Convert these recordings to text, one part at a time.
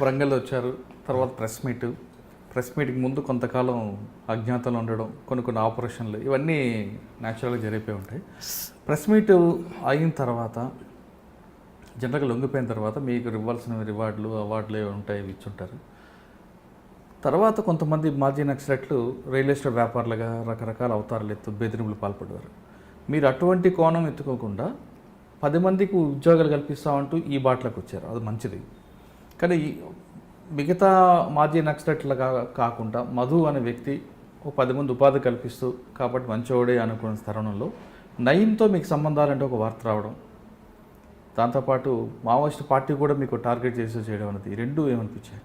వరంగల్ వచ్చారు, తర్వాత ప్రెస్ మీట్కి ముందు కొంతకాలం అజ్ఞాతంలో ఉండడం, కొన్ని ఆపరేషన్లు, ఇవన్నీ న్యాచురల్గా జరిగిపోయి ఉంటాయి. ప్రెస్ మీట్ అయిన తర్వాత జనరల్గా లొంగిపోయిన తర్వాత మీకు ఇవ్వాల్సిన అవార్డులు ఏవి ఉంటాయి ఇచ్చుంటారు. తర్వాత కొంతమంది మాజీ నక్సలైట్లు రియల్ ఎస్టేట్ వ్యాపారులుగా రకరకాల అవతారాలు బెదిరింపులు పాల్పడేవారు. మీరు అటువంటి కోణం ఎత్తుకోకుండా 10 మందికి ఉద్యోగాలు కల్పిస్తామంటూ ఈ బాటలోకి వచ్చారు, అది మంచిది. కానీ మిగతా మాజీ నక్సలైట్లుగా కాకుండా మధు అనే వ్యక్తి ఒక 10 మంది ఉపాధి కల్పిస్తూ కాబట్టి మంచివాడే అనుకున్న తరుణంలో నయీంతో మీకు సంబంధాలంటే ఒక వార్త రావడం, దాంతోపాటు మావోయిస్ట్ పార్టీ కూడా మీకు టార్గెట్ చేసి చేయడం అనేది, ఈ రెండు ఏమనిపించాయి?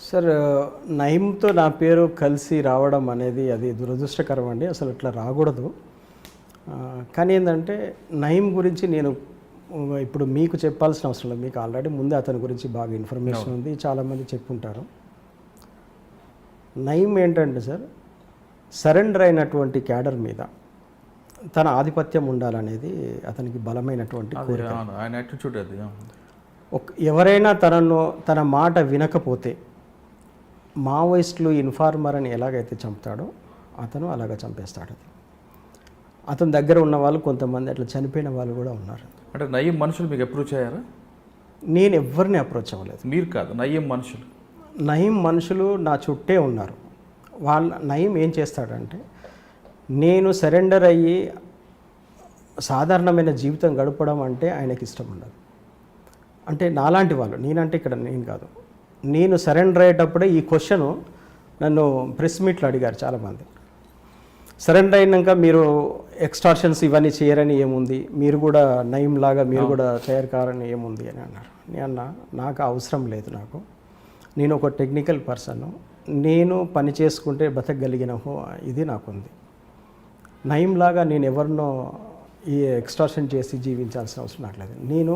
సార్, నయీంతో నా పేరు కలిసి రావడం అనేది అది దురదృష్టకరం అండి. అసలు ఇట్లా రాకూడదు. కానీ ఏంటంటే నయీం గురించి నేను ఇప్పుడు మీకు చెప్పాల్సిన అవసరం లేదు, మీకు ఆల్రెడీ ముందే అతని గురించి బాగా ఇన్ఫర్మేషన్ ఉంది, చాలామంది చెప్పుంటారు. నయీం ఏంటంటే సార్, సరెండర్ అయినటువంటి క్యాడర్ మీద తన ఆధిపత్యం ఉండాలనేది అతనికి బలమైనటువంటి కోరిక. ఎవరైనా తన మాట వినకపోతే మావోయిస్టులు ఇన్ఫార్మర్ అని ఎలాగైతే చంపుతాడో అతను అలాగ చంపేస్తాడు. అతని దగ్గర ఉన్న వాళ్ళు కొంతమంది అట్లా చనిపోయిన వాళ్ళు కూడా ఉన్నారు. అంటే నయీం మనుషులు మీకు అప్రోచ్ అయ్యారా? నేను ఎవరిని అప్రోచ్ అవ్వలేదు. మీరు కాదు, నయీం మనుషులు నా చుట్టే ఉన్నారు. నయీం ఏం చేస్తాడంటే, నేను సరెండర్ అయ్యి సాధారణమైన జీవితం గడపడం అంటే ఆయనకి ఇష్టం ఉండదు. అంటే నాలాంటి వాళ్ళు, నేనంటే ఇక్కడ నేను కాదు, నేను సరెండర్ అయ్యేటప్పుడే ఈ క్వశ్చన్ నన్ను ప్రెస్ మీట్లో అడిగారు చాలామంది. సరెండర్ అయినాక మీరు ఎక్స్టార్షన్స్ ఇవన్నీ చేయరని ఏముంది, మీరు కూడా నయీం లాగా మీరు కూడా తయారు కారని ఏముంది అని అన్నారు. నేను నాకు అవసరం లేదు, నేను ఒక టెక్నికల్ పర్సన్, నేను పని చేసుకుంటే బతకగలిగిన ఇది నాకుంది. నయీం లాగా నేను ఎవరినో ఈ ఎక్స్టార్షన్ చేసి జీవించాల్సిన అవసరం నాకు లేదు. నేను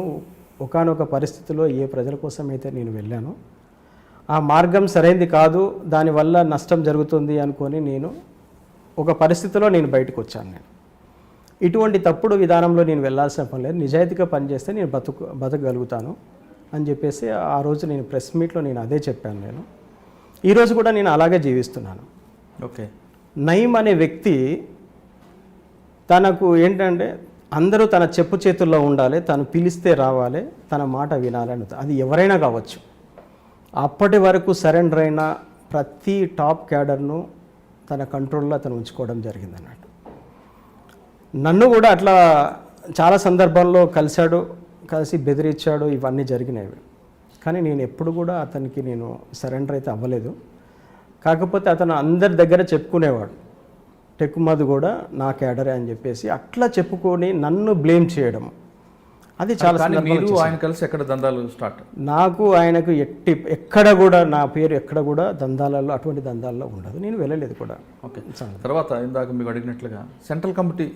ఒకానొక పరిస్థితిలో ఏ ప్రజల కోసం అయితే నేను వెళ్ళానో ఆ మార్గం సరైనది కాదు, దానివల్ల నష్టం జరుగుతుంది అనుకొని నేను ఒక పరిస్థితిలో నేను బయటకు వచ్చాను. ఇటువంటి తప్పుడు విధానంలో నేను వెళ్ళాల్సిన పని లేదు, నిజాయితీగా పనిచేస్తే నేను బతకగలుగుతాను అని చెప్పేసి ఆ రోజు నేను ప్రెస్ మీట్లో నేను అదే చెప్పాను. ఈరోజు కూడా నేను అలాగే జీవిస్తున్నాను. ఓకే. నయీం అనే వ్యక్తి తనకు ఏంటంటే అందరూ తన చెప్పు చేతుల్లో ఉండాలి, తను పిలిస్తే రావాలి, తన మాట వినాలని, అది ఎవరైనా కావచ్చు. అప్పటి వరకు సరెండర్ అయిన ప్రతి టాప్ క్యాడర్ను తన కంట్రోల్లో అతను ఉంచుకోవడం జరిగింది అన్నట్టు. నన్ను కూడా అట్లా చాలా సందర్భాల్లో కలిసి బెదిరించాడు, ఇవన్నీ జరిగినవి. కానీ నేను ఎప్పుడు కూడా అతనికి నేను సరెండర్ అయితే అవ్వలేదు. కాకపోతే అతను అందరి దగ్గర చెప్పుకునేవాడు, టెక్కుమధు కూడా నా క్యాడరే అని చెప్పేసి అట్లా చెప్పుకొని నన్ను బ్లేమ్ చేయడం, అది చాలా ఆయన కలిసి ఎక్కడ దందాలు స్టార్ట్. నాకు ఆయనకు ఎక్కడ కూడా నా పేరు ఎక్కడ కూడా దందాలలో అటువంటి దందాల్లో ఉండదు, నేను వెళ్ళలేదు కూడా. ఓకే. తర్వాత ఇందాక మీకు అడిగినట్లుగా సెంట్రల్ కమిటీ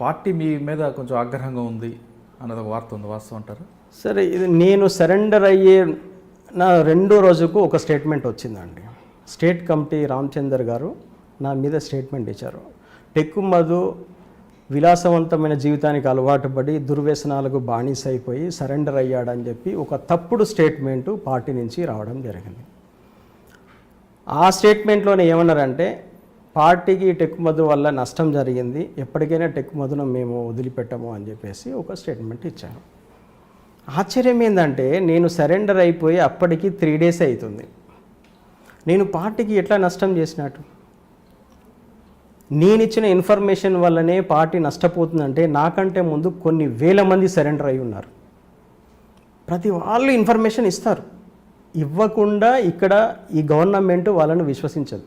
పార్టీ మీ మీద కొంచెం ఆగ్రహంగా ఉంది అన్నది ఒక వార్త ఉంది, వాస్తవం అంటారు? సరే, ఇది నేను సరెండర్ అయ్యే నా 2వ రోజుకు ఒక స్టేట్మెంట్ వచ్చిందండి. స్టేట్ కమిటీ రామచందర్ గారు నా మీద స్టేట్మెంట్ ఇచ్చారు. టెక్కుమధు విలాసవంతమైన జీవితానికి అలవాటు పడి దుర్వ్యసనాలకు బానిస అయిపోయి సరెండర్ అయ్యాడని చెప్పి ఒక తప్పుడు స్టేట్మెంటు పార్టీ నుంచి రావడం జరిగింది. ఆ స్టేట్మెంట్లోనే ఏమన్నారంటే, పార్టీకి టెక్కుమధు వల్ల నష్టం జరిగింది, ఎప్పటికైనా టెక్కుమధును మేము వదిలిపెట్టము అని చెప్పేసి ఒక స్టేట్మెంట్ ఇచ్చారు. ఆశ్చర్యం ఏంటంటే, నేను సరెండర్ అయిపోయి అప్పటికి 3 days అవుతుంది. నేను పార్టీకి ఎట్లా నష్టం చేసినట్టు? నేను ఇచ్చిన ఇన్ఫర్మేషన్ వల్లనే పార్టీ నష్టపోతుందంటే నాకంటే ముందు కొన్ని వేల మంది సరెండర్ అయి ఉన్నారు. ప్రతి వాళ్ళు ఇన్ఫర్మేషన్ ఇస్తారు, ఇవ్వకుండా ఇక్కడ ఈ గవర్నమెంట్ వాళ్ళను విశ్వసించదు,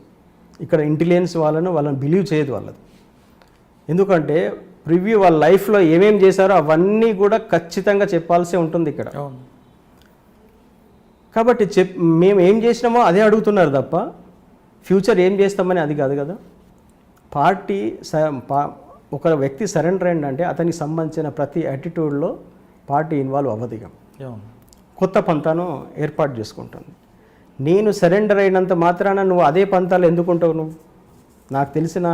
ఇక్కడ ఇంటెలిజెన్స్ వాళ్ళని బిలీవ్ చేయదు వాళ్ళది. ఎందుకంటే ప్రివ్యూ వాళ్ళ లైఫ్లో ఏమేమి చేశారో అవన్నీ కూడా ఖచ్చితంగా చెప్పాల్సి ఉంటుంది ఇక్కడ. కాబట్టి మేము ఏం చేసినామో అదే అడుగుతున్నారు తప్ప ఫ్యూచర్ ఏం చేస్తామని అది కాదు కదా. పార్టీ ఒక వ్యక్తి సరెండర్ అయిందంటే అతనికి సంబంధించిన ప్రతి యాటిట్యూడ్లో పార్టీ ఇన్వాల్వ్ అవ్వదిగా, కొత్త పంతాను ఏర్పాటు చేసుకుంటుంది. నేను సరెండర్ అయినంత మాత్రాన నువ్వు అదే పంతాలు ఎందుకుంటావు? నువ్వు నాకు తెలిసిన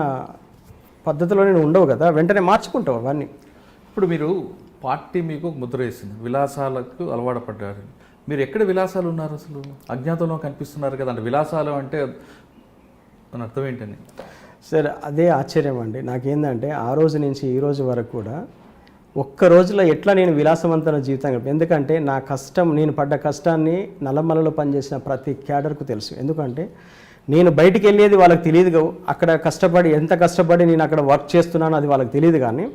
పద్ధతిలో నేను ఉండవు కదా, వెంటనే మార్చుకుంటావు అవన్నీ. ఇప్పుడు మీరు పార్టీ మీకు ముద్ర వేసింది, విలాసాలకు అలవాటు పడ్డారు, మీరు ఎక్కడ విలాసాలు ఉన్నారు అసలు? అజ్ఞాతంలో కనిపిస్తున్నారు కదా, అంటే విలాసాలు అంటే దాని అర్థం ఏంటని? సార్ అదే ఆశ్చర్యం అండి నాకేందంటే, ఆ రోజు నుంచి ఈ రోజు వరకు కూడా ఒక్క రోజులో ఎట్లా నేను విలాసవంతమైన జీవితం గడిపాను. ఎందుకంటే నా కష్టం, నేను పడ్డ కష్టాన్ని నల్లమలలో పనిచేసిన ప్రతి క్యాడర్కు తెలుసు. ఎందుకంటే నేను బయటికి వెళ్ళేది వాళ్ళకి తెలియదు, అక్కడ కష్టపడి ఎంత కష్టపడి నేను అక్కడ వర్క్ చేస్తున్నానో అది వాళ్ళకి తెలియదు. కానీ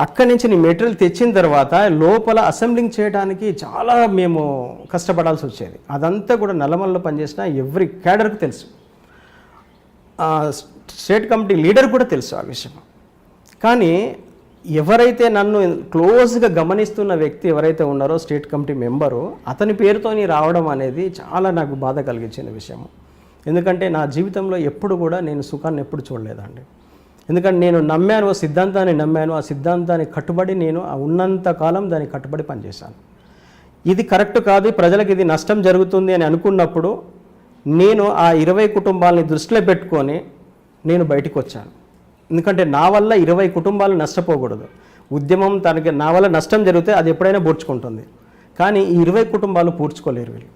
అక్కడి నుంచి నేను మెటీరియల్ తెచ్చిన తర్వాత లోపల అసెంబ్లింగ్ చేయడానికి చాలా మేము కష్టపడాల్సి వచ్చేది. అదంతా కూడా నల్లమలలో పనిచేసిన ఎవ్రీ క్యాడర్కు తెలుసు, స్టేట్ కమిటీ లీడర్ కూడా తెలుసు ఆ విషయం. కానీ ఎవరైతే నన్ను క్లోజ్గా గమనిస్తున్న వ్యక్తి ఎవరైతే ఉన్నారో స్టేట్ కమిటీ మెంబరు, అతని పేరుతోని రావడం అనేది చాలా నాకు బాధ కలిగించిన విషయం. ఎందుకంటే నా జీవితంలో ఎప్పుడు కూడా నేను సుఖాన్ని ఎప్పుడు చూడలేదండి. ఎందుకంటే నేను నమ్మాను, సిద్ధాంతాన్ని నమ్మాను, ఆ సిద్ధాంతాన్ని కట్టుబడి నేను ఉన్నంత కాలం దానికి కట్టుబడి పనిచేశాను. ఇది కరెక్ట్ కాదు, ప్రజలకు ఇది నష్టం జరుగుతుంది అని అనుకున్నప్పుడు నేను ఆ 20 కుటుంబాలని దృష్టిలో పెట్టుకొని నేను బయటికి వచ్చాను. ఎందుకంటే నా వల్ల 20 కుటుంబాలు నష్టపోకూడదు. ఉద్యమం తనకి నా వల్ల నష్టం జరిగితే అది ఎప్పుడైనా పూడ్చుకుంటుంది, కానీ ఈ 20 కుటుంబాలు పూడ్చుకోలేరు వీళ్ళు.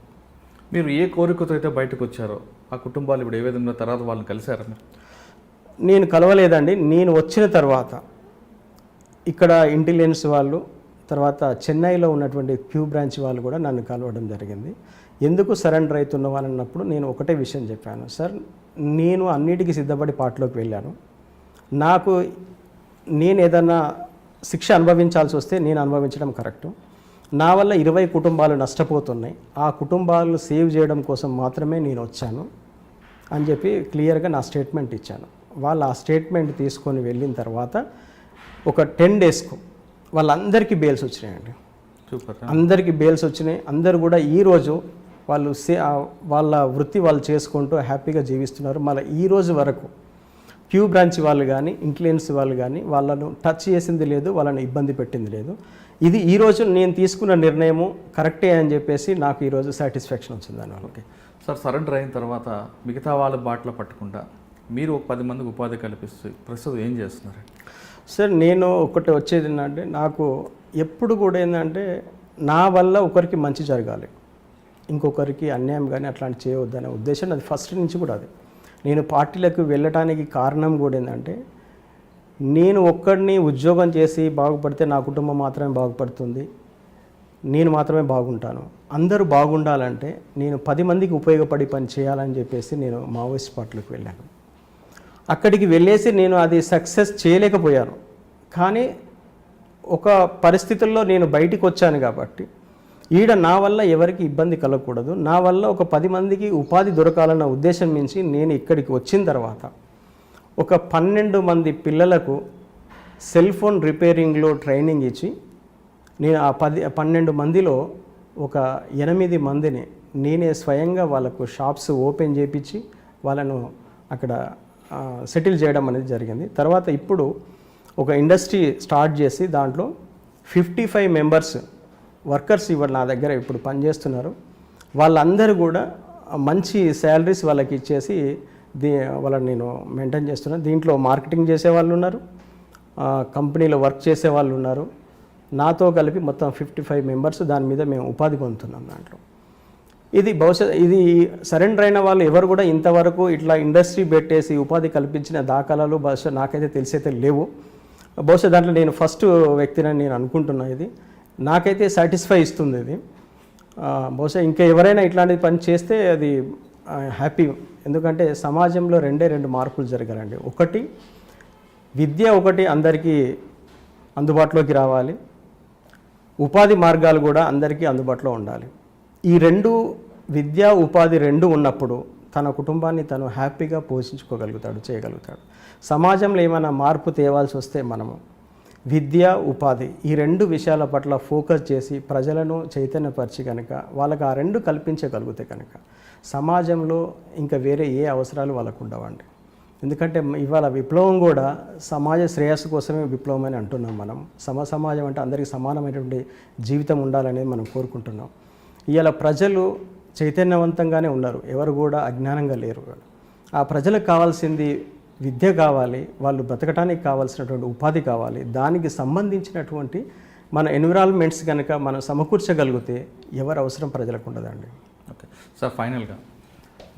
మీరు ఏ కోరికతో అయితే బయటకు వచ్చారో ఆ కుటుంబాలు ఇప్పుడు ఏ విధంగా తర్వాత వాళ్ళని కలిశారా మీరు? నేను కలవలేదండి. నేను వచ్చిన తర్వాత ఇక్కడ ఇంటెలిజెన్స్ వాళ్ళు, తర్వాత చెన్నైలో ఉన్నటువంటి క్యూ బ్రాంచ్ వాళ్ళు కూడా నన్ను కలవడం జరిగింది. ఎందుకు సరెండర్ అవుతున్న వాళ్ళన్నప్పుడు నేను ఒకటే విషయం చెప్పాను, సార్ నేను అన్నిటికీ సిద్ధపడి పార్టీలోకి వెళ్ళాను. నాకు నేను ఏదన్నా శిక్ష అనుభవించాల్సి వస్తే నేను అనుభవించడం కరెక్టు. నా వల్ల 20 కుటుంబాలు నష్టపోతున్నాయి, ఆ కుటుంబాలు సేవ్ చేయడం కోసం మాత్రమే నేను వచ్చాను అని చెప్పి క్లియర్గా నా స్టేట్మెంట్ ఇచ్చాను. వాళ్ళు ఆ స్టేట్మెంట్ తీసుకొని వెళ్ళిన తర్వాత ఒక 10 డేస్కు వాళ్ళందరికీ బెయిల్స్ వచ్చినాయండి. సూపర్. అందరికీ బెయిల్స్ వచ్చినాయి. అందరు కూడా ఈరోజు వాళ్ళు వాళ్ళ వృత్తి వాళ్ళు చేసుకుంటూ హ్యాపీగా జీవిస్తున్నారు. మళ్ళీ ఈరోజు వరకు క్యూ బ్రాంచ్ వాళ్ళు కానీ ఇంటెలిజెన్స్ వాళ్ళు కానీ వాళ్ళను టచ్ చేసింది లేదు, వాళ్ళని ఇబ్బంది పెట్టింది లేదు. ఇది ఈరోజు నేను తీసుకున్న నిర్ణయము కరెక్టే అని చెప్పేసి నాకు ఈరోజు సాటిస్ఫాక్షన్ వచ్చింది దాని వాళ్ళకి. సార్ సరెండర్ అయిన తర్వాత మిగతా వాళ్ళ బాటలో పట్టకుండా మీరు ఒక 10 మందికి ఉపాధి కల్పిస్తూ ప్రస్తుతం ఏం చేస్తున్నారు? సార్ నేను ఒకటి వచ్చేది ఏంటంటే, నాకు ఎప్పుడు కూడా ఏంటంటే నా వల్ల ఒకరికి మంచి జరగాలి, ఇంకొకరికి అన్యాయం కానీ అట్లాంటి చేయవద్దనే ఉద్దేశం అది ఫస్ట్ నుంచి కూడా. అది నేను పార్టీలకు వెళ్ళటానికి కారణం కూడా ఏంటంటే, నేను ఒక్కడిని ఉద్యోగం చేసి బాగుపడితే నా కుటుంబం మాత్రమే బాగుపడుతుంది, నేను మాత్రమే బాగుంటాను. అందరూ బాగుండాలంటే నేను 10 మందికి ఉపయోగపడి పని చేయాలని చెప్పేసి నేను మావోయిస్ట్ పార్టీలకు వెళ్ళాను. అక్కడికి వెళ్ళేసి నేను అది సక్సెస్ చేయలేకపోయాను. కానీ ఒక పరిస్థితుల్లో నేను బయటికి వచ్చాను కాబట్టి ఈడ నా వల్ల ఎవరికి ఇబ్బంది కలగకూడదు, నా వల్ల ఒక 10 మందికి ఉపాధి దొరకాలన్న ఉద్దేశం నుంచి నేను ఇక్కడికి వచ్చిన తర్వాత ఒక 12 మంది పిల్లలకు సెల్ ఫోన్ రిపేరింగ్లో ట్రైనింగ్ ఇచ్చి నేను ఆ 12 మందిలో ఒక 8 మందిని నేనే స్వయంగా వాళ్ళకు షాప్స్ ఓపెన్ చేయించి వాళ్ళను అక్కడ సెటిల్ చేయడం అనేది జరిగింది. తర్వాత ఇప్పుడు ఒక ఇండస్ట్రీ స్టార్ట్ చేసి దాంట్లో 55 మెంబర్స్ వర్కర్స్ ఇవాళ నా దగ్గర ఇప్పుడు పనిచేస్తున్నారు. వాళ్ళందరూ కూడా మంచి శాలరీస్ వాళ్ళకి ఇచ్చేసి వాళ్ళని నేను మెయింటైన్ చేస్తున్నాను. దీంట్లో మార్కెటింగ్ చేసే వాళ్ళు ఉన్నారు, కంపెనీలో వర్క్ చేసే వాళ్ళు ఉన్నారు. నాతో కలిపి మొత్తం 55 మెంబర్స్ దాని మీద మేము ఉపాధి పొందుతున్నాం దాంట్లో. ఇది బహుశా ఇది సరెండర్ అయిన వాళ్ళు ఎవరు కూడా ఇంతవరకు ఇట్లా ఇండస్ట్రీ పెట్టేసి ఉపాధి కల్పించిన దాఖలాలు బహుశా నాకైతే తెలిసైతే లేవు. బహుశా దాంట్లో నేను ఫస్ట్ వ్యక్తిని నేను అనుకుంటున్నా. ఇది నాకైతే సాటిస్ఫై ఇస్తుంది. ఇది బహుశా ఇంకా ఎవరైనా ఇట్లాంటి పని చేస్తే అది హ్యాపీ. ఎందుకంటే సమాజంలో 2 మార్పులు జరగాలండి. ఒకటి విద్య, ఒకటి అందరికీ అందుబాటులోకి రావాలి, ఉపాధి మార్గాలు కూడా అందరికీ అందుబాటులో ఉండాలి. ఈ 2 విద్య ఉపాధి 2 ఉన్నప్పుడు తన కుటుంబాన్ని తను హ్యాపీగా పోషించుకోగలుగుతాడు, చేయగలుగుతాడు. సమాజంలో ఏమైనా మార్పు తేవాల్సి వస్తే మనము విద్య ఉపాధి ఈ 2 విషయాల పట్ల ఫోకస్ చేసి ప్రజలను చైతన్యపరిచి కనుక వాళ్ళకి ఆ 2 కల్పించగలిగితే కనుక సమాజంలో ఇంకా వేరే ఏ అవసరాలు వాళ్ళకు ఉండవండి. ఎందుకంటే ఇవాళ విప్లవం కూడా సమాజ శ్రేయస్సు కోసమే విప్లవం అని అంటున్నాం మనం. సమాజం అంటే అందరికీ సమానమైనటువంటి జీవితం ఉండాలనేది మనం కోరుకుంటున్నాం. ఇవాళ ప్రజలు చైతన్యవంతంగానే ఉన్నారు, ఎవరు కూడా అజ్ఞానంగా లేరు. ఆ ప్రజలకు కావాల్సింది విద్య కావాలి, వాళ్ళు బ్రతకటానికి కావాల్సినటువంటి ఉపాధి కావాలి, దానికి సంబంధించినటువంటి మన ఎన్విరాన్మెంట్స్ కనుక మనం సమకూర్చగలిగితే ఎవరు అవసరం ప్రజలకు ఉండదండి. ఓకే సార్, ఫైనల్గా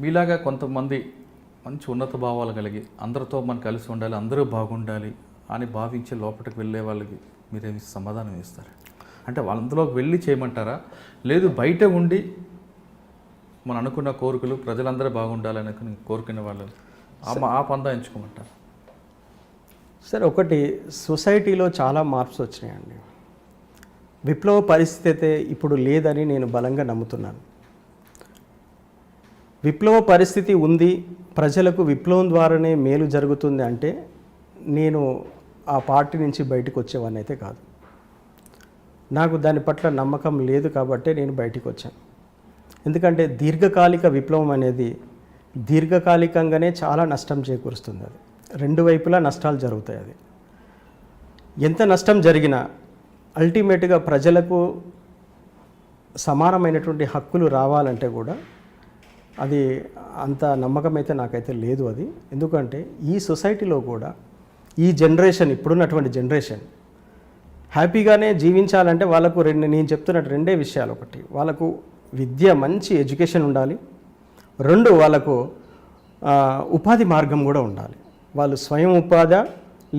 మీలాగా కొంతమంది మంచి ఉన్నత భావాలు కలిగి అందరితో మనం కలిసి ఉండాలి, అందరూ బాగుండాలి అని భావించి లోపలికి వెళ్ళే వాళ్ళకి మీరేమి సమాధానం ఇస్తారు? అంటే వాళ్ళందులోకి వెళ్ళి చేయమంటారా, లేదు బయట ఉండి మనం అనుకున్న కోరికలు ప్రజలందరూ బాగుండాలి అనుకుని కోరుకునే వాళ్ళు ఆ పందా ఎంచుకోమంటారు? సరే, ఒకటి సొసైటీలో చాలా మార్ప్స్ వచ్చినాయండి. విప్లవ పరిస్థితి అయితే ఇప్పుడు లేదని నేను బలంగా నమ్ముతున్నాను. విప్లవ పరిస్థితి ఉంది, ప్రజలకు విప్లవం ద్వారానే మేలు జరుగుతుంది అంటే నేను ఆ పార్టీ నుంచి బయటకు వచ్చేవాడిని అయితే కాదు. నాకు దాని పట్ల నమ్మకం లేదు కాబట్టి నేను బయటికి వచ్చాను. ఎందుకంటే దీర్ఘకాలిక విప్లవం అనేది దీర్ఘకాలికంగానే చాలా నష్టం చేకూరుస్తుంది. అది రెండు వైపులా నష్టాలు జరుగుతాయి. అది ఎంత నష్టం జరిగినా అల్టిమేట్గా ప్రజలకు సమానమైనటువంటి హక్కులు రావాలంటే కూడా అది అంత నమ్మకం అయితే నాకైతే లేదు. అది ఎందుకంటే ఈ సొసైటీలో కూడా ఈ జనరేషన్, ఇప్పుడున్నటువంటి జనరేషన్ హ్యాపీగానే జీవించాలంటే వాళ్ళకు నేను చెప్తున్నట్టు రెండే విషయాలు. ఒకటి, వాళ్ళకు విద్య, మంచి ఎడ్యుకేషన్ ఉండాలి. రెండు, వాళ్ళకు ఉపాధి మార్గం కూడా ఉండాలి. వాళ్ళు స్వయం ఉపాధి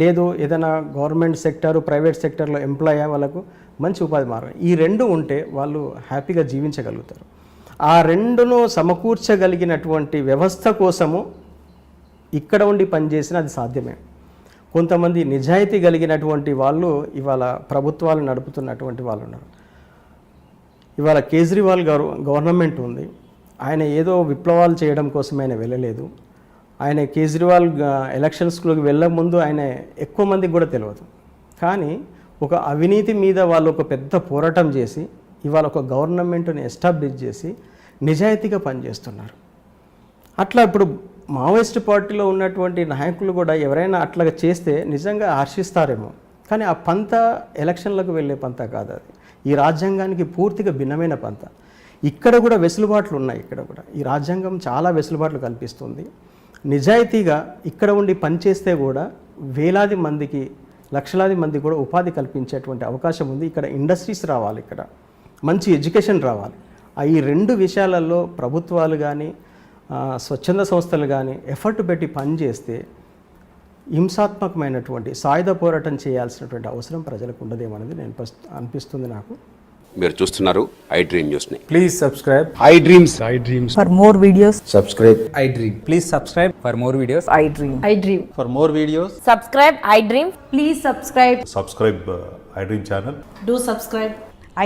లేదు ఏదైనా గవర్నమెంట్ సెక్టారు, ప్రైవేట్ సెక్టర్లో ఎంప్లాయ్ వాళ్ళకు మంచి ఉపాధి మార్గం, ఈ రెండు ఉంటే వాళ్ళు హ్యాపీగా జీవించగలుగుతారు. ఆ రెండును సమకూర్చగలిగినటువంటి వ్యవస్థ కోసము ఇక్కడ ఉండి పనిచేసిన అది సాధ్యమే. కొంతమంది నిజాయితీ కలిగినటువంటి వాళ్ళు ఇవాళ ప్రభుత్వాలు నడుపుతున్నటువంటి వాళ్ళు ఉన్నారు. ఇవాళ కేజ్రీవాల్ గారు గవర్నమెంట్ ఉంది, ఆయన ఏదో విప్లవాలు చేయడం కోసం ఆయన వెళ్ళలేదు. ఆయన కేజ్రీవాల్ ఎలక్షన్స్లోకి వెళ్ళే ముందు ఆయన ఎక్కువ మందికి కూడా తెలియదు. కానీ ఒక అవినీతి మీద వాళ్ళు ఒక పెద్ద పోరాటం చేసి ఇవాళ ఒక గవర్నమెంట్ని ఎస్టాబ్లిష్ చేసి నిజాయితీగా పనిచేస్తున్నారు. అట్లా ఇప్పుడు మావోయిస్ట్ పార్టీలో ఉన్నటువంటి నాయకులు కూడా ఎవరైనా అట్లా చేస్తే నిజంగా హర్షిస్తారేమో, కానీ ఆ పంత ఎలక్షన్లకు వెళ్ళే పంత కాదు. అది ఈ రాజ్యాంగానికి పూర్తిగా భిన్నమైన పంత. ఇక్కడ కూడా వెసులుబాట్లు ఉన్నాయి. ఇక్కడ కూడా ఈ రాజ్యాంగం చాలా వెసులుబాట్లు కల్పిస్తుంది. నిజాయితీగా ఇక్కడ ఉండి పనిచేస్తే కూడా వేలాది మందికి, లక్షలాది మందికి కూడా ఉపాధి కల్పించేటువంటి అవకాశం ఉంది. ఇక్కడ ఇండస్ట్రీస్ రావాలి, ఇక్కడ మంచి ఎడ్యుకేషన్ రావాలి. ఈ రెండు విషయాలలో ప్రభుత్వాలు కానీ స్వచ్ఛంద సంస్థలు కానీ ఎఫర్ట్ పెట్టి పనిచేస్తే హింసాత్మకమైనటువంటి సాయుధ పోరాటం చేయాల్సినటువంటి అవసరం ప్రజలకు ఉండదేమనేది అనిపిస్తుంది నాకు. మీరు చూస్తున్నారు ఐ డ్రీమ్ న్యూస్ని. Please subscribe I dreams. For more videos, subscribe I Dream. Please subscribe for more videos. I dream. I dream. For more videos, Subscribe, I dream. Please subscribe. Subscribe I dream channel. Do subscribe.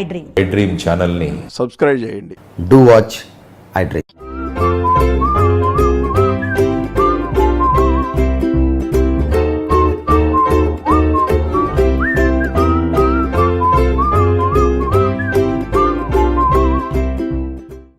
I dream. I dream ఛానల్ని subscribe చేయండి. Do watch I dream.